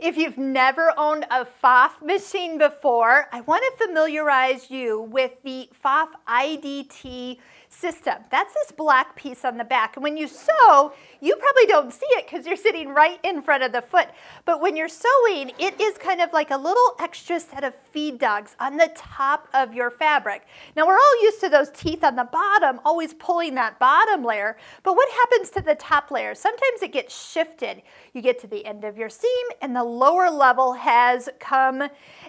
If you've never owned a Pfaff machine before, I want to familiarize you with the Pfaff IDT system. That's this black piece on the back. And when you sew, you probably don't see it because you're sitting right in front of the foot. But when you're sewing, it is kind of like a little extra set of feed dogs on the top of your fabric. Now we're all used to those teeth on the bottom, always pulling that bottom layer. But what happens to the top layer? Sometimes it gets shifted. You get to the end of your seam and the lower level has come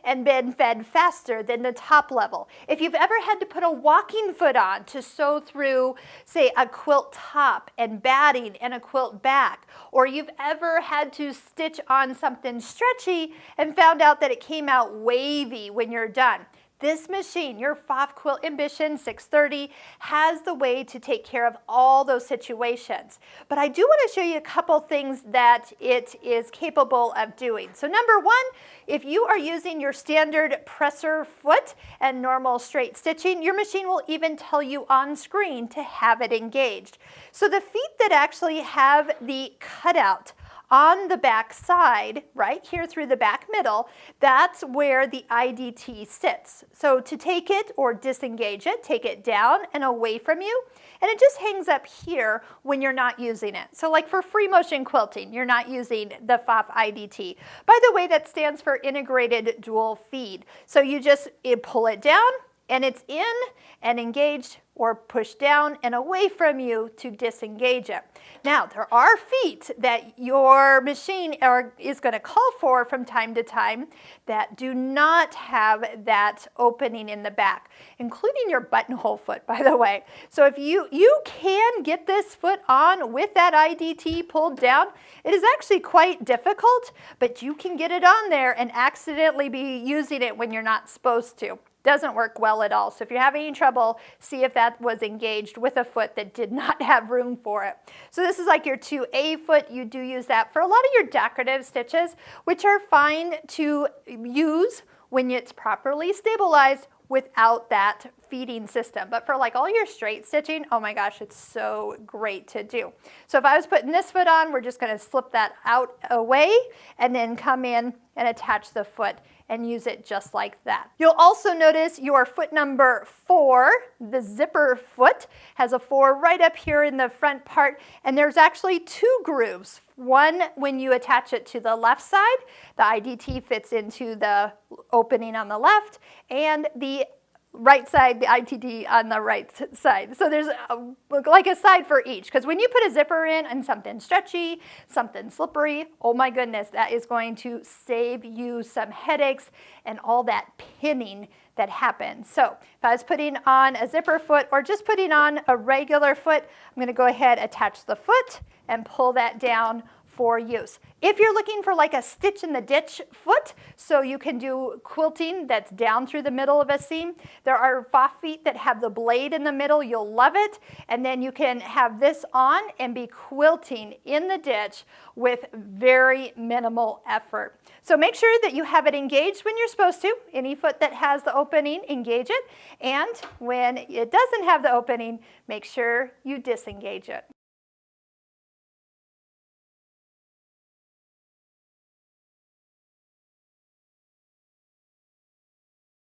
and been fed faster than the top level. If you've ever had to put a walking foot on to sew through, say, a quilt top and batting and a quilt back, or you've ever had to stitch on something stretchy and found out that it came out wavy when you're done, this machine, your Pfaff Quilt Ambition 630, has the way to take care of all those situations. But I do want to show you a couple things that it is capable of doing. So number one, if you are using your standard presser foot and normal straight stitching, your machine will even tell you on screen to have it engaged. So the feet that actually have the cutout on the back side, right here through the back middle, that's where the IDT sits. So to take it or disengage it, take it down and away from you, and it just hangs up here when you're not using it. So like for free motion quilting, you're not using the Pfaff IDT. By the way, that stands for integrated dual feed. So you just pull it down and it's in and engaged, or push down and away from you to disengage it. Now, there are feet that your machine is going to call for from time to time that do not have that opening in the back, including your buttonhole foot, by the way. So if you can get this foot on with that IDT pulled down, it is actually quite difficult, but you can get it on there and accidentally be using it when you're not supposed to. Doesn't work well at all. So if you're having any trouble, see if that was engaged with a foot that did not have room for it. So this is like your 2A foot. You do use that for a lot of your decorative stitches, which are fine to use when it's properly stabilized without that feeding system. But for like all your straight stitching, oh my gosh, it's so great to do. So if I was putting this foot on, we're just going to slip that out away and then come in and attach the foot and use it just like that. You'll also notice your foot number 4, the zipper foot, has a 4 right up here in the front part, and there's actually 2 grooves. One when you attach it to the left side, the IDT fits into the opening on the left, and the right side, the IDT on the right side. So there's like a side for each, because when you put a zipper in and something stretchy, something slippery, oh my goodness, that is going to save you some headaches and all that pinning that happens. So if I was putting on a zipper foot or just putting on a regular foot, I'm going to go ahead, attach the foot and pull that down for use. If you're looking for like a stitch in the ditch foot, so you can do quilting that's down through the middle of a seam, there are Pfaff feet that have the blade in the middle. You'll love it. And then you can have this on and be quilting in the ditch with very minimal effort. So make sure that you have it engaged when you're supposed to. Any foot that has the opening, engage it. And when it doesn't have the opening, make sure you disengage it.